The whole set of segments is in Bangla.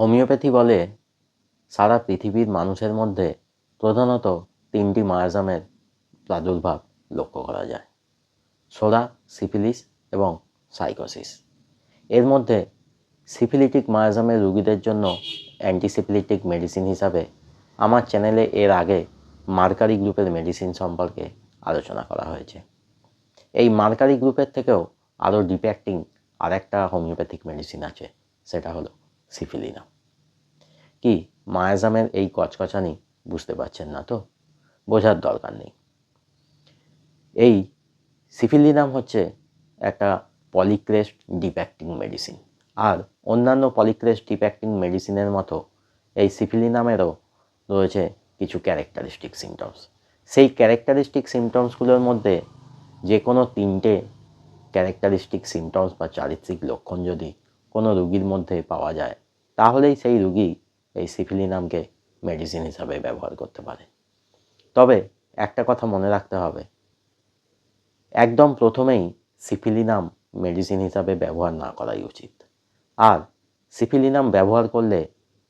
হোমিওপ্যাথি বলে সারা পৃথিবীর মানুষের মধ্যে প্রধানত তিনটি মায়াজামের প্রাদুর্ভাব লক্ষ্য করা যায়: সোরা, সিফিলিস এবং সাইকোসিস। এর মধ্যে সিফিলিটিক মায়াজামের রোগীদের জন্য অ্যান্টিসিফিলিটিক মেডিসিন হিসাবে আমার চ্যানেলে এর আগে মার্কারি গ্রুপের মেডিসিন সম্পর্কে আলোচনা করা হয়েছে। এই মার্কারি গ্রুপের থেকেও আরও ডিপ অ্যাক্টিং আর একটা হোমিওপ্যাথিক মেডিসিন আছে, সেটা হলো সিফিলিনাম। কি মায়াজামের এই কচকচানি বুঝতে পারছেন না তো? বোঝার দরকার নেই। এই সিফিলিনাম হচ্ছে একটা পলিক্রেস্ট ডিপ অ্যাক্টিং মেডিসিন, আর অন্যান্য পলিক্রেস্ট ডিপ অ্যাক্টিং মেডিসিনের মতো এই সিফিলিনামেরও রয়েছে কিছু ক্যারেক্টারিস্টিক সিমটমস। সেই ক্যারেক্টারিস্টিক সিমটমসগুলোর মধ্যে যে কোনো তিনটে ক্যারেক্টারিস্টিক সিমটমস বা চারিত্রিক লক্ষণ যদি কোনো রুগীর মধ্যে পাওয়া যায়, তাহলেই সেই রুগী এই সিফিলিনামকে মেডিসিন হিসাবে ব্যবহার করতে পারে। তবে একটা কথা মনে রাখতে হবে, একদম প্রথমেই সিফিলিনাম মেডিসিন হিসাবে ব্যবহার না করাই উচিত। আর সিফিলিনাম ব্যবহার করলে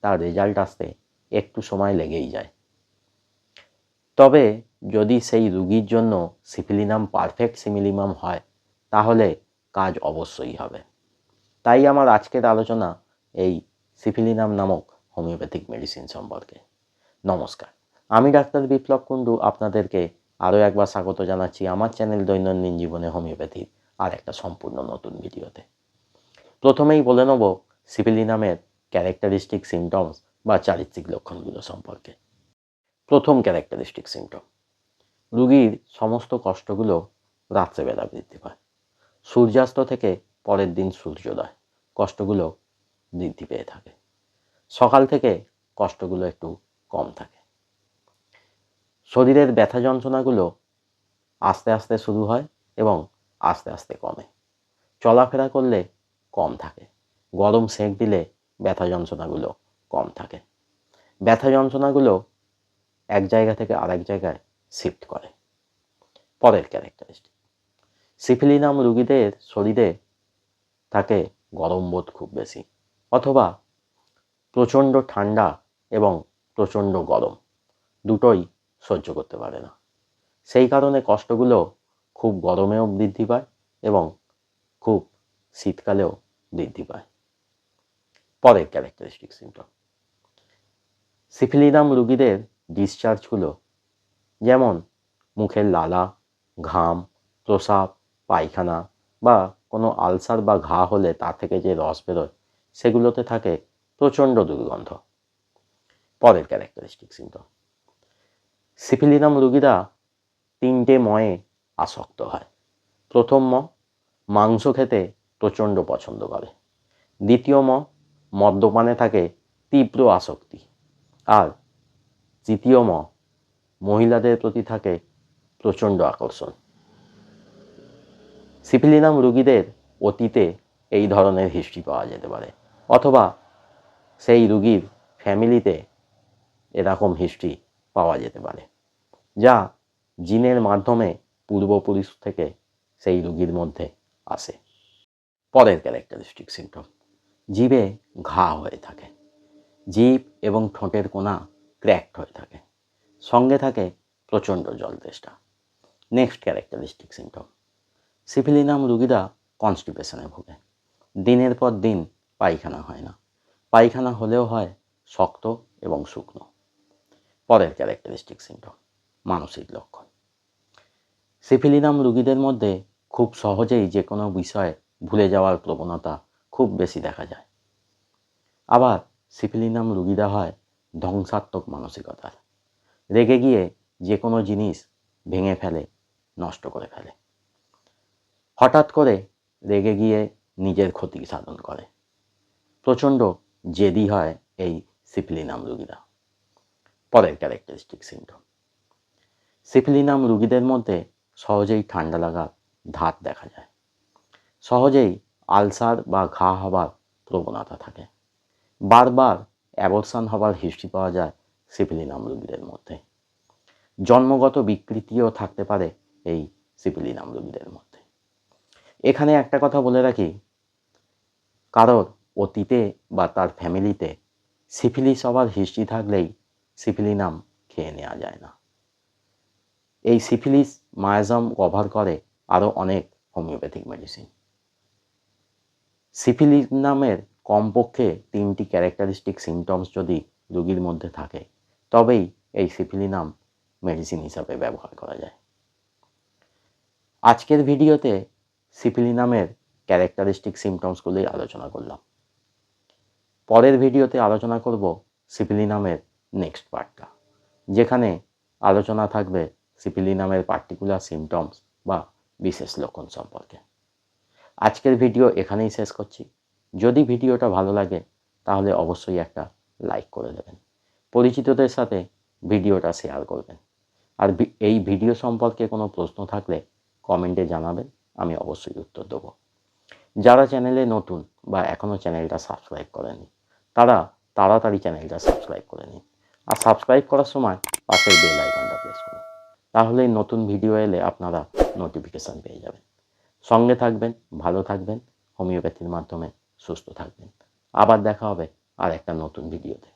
তার রেজাল্ট আসতে একটু সময় লেগেই যায়। তবে যদি সেই রুগীর জন্য সিফিলিনাম পারফেক্ট সিমিলিমাম হয়, তাহলে কাজ অবশ্যই হবে। তাই আমার আজকের আলোচনা এই সিফিলিনাম নামক হোমিওপ্যাথিক মেডিসিন সম্পর্কে। নমস্কার, আমি ডাক্তার বিপ্লব কুণ্ডু আপনাদেরকে আরও একবার স্বাগত জানাচ্ছি আমার চ্যানেল দৈনন্দিন জীবনে হোমিওপ্যাথির আর একটা সম্পূর্ণ নতুন ভিডিওতে। প্রথমেই বলে নেব সিফিলিনামের ক্যারেক্টারিস্টিক সিমটমস বা চারিত্রিক লক্ষণগুলো সম্পর্কে। প্রথম ক্যারেক্টারিস্টিক সিমটম: রুগীর সমস্ত কষ্টগুলো রাত্রেবেলা বৃদ্ধি পায়। সূর্যাস্ত থেকে পরের দিন সূর্যোদয় কষ্টগুলো বৃদ্ধি পেয়ে থাকে। সকাল থেকে কষ্টগুলো একটু কম থাকে। শরীরের ব্যথা যন্ত্রণাগুলো আস্তে আস্তে শুরু হয় এবং আস্তে আস্তে কমে। চলাফেরা করলে কম থাকে। গরম সেঁক দিলে ব্যথা যন্ত্রণাগুলো কম থাকে। ব্যথা যন্ত্রণাগুলো এক জায়গা থেকে আরেক জায়গায় শিফট করে। পরের ক্যারেক্টারিস্টিক: সিফিলিনাম রোগীদের শরীরে থাকে গরম বোধ খুব বেশি, অথবা প্রচণ্ড ঠান্ডা এবং প্রচণ্ড গরম দুটোই সহ্য করতে পারে না। সেই কারণে কষ্টগুলো খুব গরমেও বৃদ্ধি পায় এবং খুব শীতকালেও বৃদ্ধি পায়। পরের ক্যারেক্টারিস্টিক সিমটম: সিফিলিনাম রোগীদের ডিসচার্জগুলো, যেমন মুখের লালা, ঘাম, প্রস্রাব, পায়খানা বা কোনো আলসার বা ঘা হলে তা থেকে যে রস বেরোয়, সেগুলোতে থাকে প্রচণ্ড দুর্গন্ধ। পরের ক্যারেক্টারিস্টিক সিমটম: সিফিলিনাম রোগীরা তিনটে ময়ে আসক্ত হয়। প্রথম মাংস খেতে প্রচণ্ড পছন্দ করে। দ্বিতীয় মদ্যপানে থাকে তীব্র আসক্তি। আর তৃতীয় মহিলাদের প্রতি থাকে প্রচণ্ড আকর্ষণ। সিফিলিনাম রোগীদের অতীতে এই ধরনের হিস্ট্রি পাওয়া যেতে পারে, অথবা সেই রোগীর ফ্যামিলিতে এরকম হিস্ট্রি পাওয়া যেতে পারে, যা জিনের মাধ্যমে পূর্বপুরুষ থেকে সেই রোগীর মধ্যে আসে। পরের ক্যারেক্টারিস্টিক সিমটম: জিভে ঘা হয়ে থাকে। জিভ এবং ঠোঁটের কোণা ক্র্যাকড হয়ে থাকে। সঙ্গে থাকে প্রচণ্ড জল তেষ্টা। নেক্সট ক্যারেক্টারিস্টিক সিমটম: সিফিলিনাম রোগীরা কনস্টিপেশনে ভোগে। দিনের পর দিন পায়খানা হয় না। পায়খানা হলেও হয় শক্ত এবং শুকনো। পরের ক্যারেক্টারিস্টিক সিমটম: মানসিক লক্ষণ। সিফিলিনাম রোগীদের মধ্যে খুব সহজেই যে কোনো বিষয়ে ভুলে যাওয়ার প্রবণতা খুব বেশি দেখা যায়। আবার সিফিলিনাম রোগীরা হয় ধ্বংসাত্মক মানসিকতার। রেগে গিয়ে যে কোনো জিনিস ভেঙে ফেলে, নষ্ট করে ফেলে। হঠাৎ করে রেগে গিয়ে নিজের ক্ষতি সাধন করে। প্রচণ্ড জেদি হয় এই সিফিলিনাম রোগীরা। পরের ক্যারেক্টারিস্টিক সিমটম: সিফিলিনাম রোগীদের মধ্যে সহজেই ঠান্ডা লাগার ধাত দেখা যায়। সহজেই আলসার বা ঘা হবার প্রবণতা থাকে। বারবার অ্যাবরশন হবার হিস্ট্রি পাওয়া যায় সিফিলিনাম রোগীদের মধ্যে। জন্মগত বিকৃতিও থাকতে পারে এই সিফিলিনাম রোগীদের মধ্যে। এখানে একটা কথা বলে রাখি, কারোর অতীতে বা তার ফ্যামিলিতে সিফিলিস হওয়ার হিস্ট্রি থাকলেই সিফিলিনাম খেয়ে নেওয়া যায় না। এই সিফিলিস মায়াজম কভার করে আরও অনেক হোমিওপ্যাথিক মেডিসিন। সিফিলিনামের কমপক্ষে 3টি ক্যারেক্টারিস্টিক সিমটমস যদি রোগীর মধ্যে থাকে তবেই এই সিফিলিনাম মেডিসিন হিসাবে ব্যবহার করা যায়। আজকের ভিডিওতে সিফিলিনামের ক্যারেক্টারিস্টিক সিমটমসগুলি আলোচনা করলাম। পরের ভিডিওতে আলোচনা করব সিফিলিনামের নেক্সট পার্টটা, যেখানে আলোচনা থাকবে সিফিলিনামের পার্টিকুলার সিমটমস বা বিশেষ লক্ষণ সম্পর্কে। আজকের ভিডিও এখানেই শেষ করছি। যদি ভিডিওটা ভালো লাগে তাহলে অবশ্যই একটা লাইক করে দেবেন, পরিচিতদের সাথে ভিডিওটা শেয়ার করবেন। আর এই ভিডিও সম্পর্কে কোনো প্রশ্ন থাকলে কমেন্টে জানাবেন, আমি অবশ্যই উত্তর দেব। যারা চ্যানেলে নতুন বা এখনও চ্যানেলটা সাবস্ক্রাইব করেনি তারা তাড়াতাড়ি চ্যানেলটা সাবস্ক্রাইব করে নিন, আর সাবস্ক্রাইব করার সময় পাশের বেল আইকনটা প্রেস করুন, তাহলে নতুন ভিডিও এলে আপনারা নোটিফিকেশান পেয়ে যাবেন। সঙ্গে থাকবেন, ভালো থাকবেন, হোমিওপ্যাথির মাধ্যমে সুস্থ থাকবেন। আবার দেখা হবে আর একটা নতুন ভিডিওতে।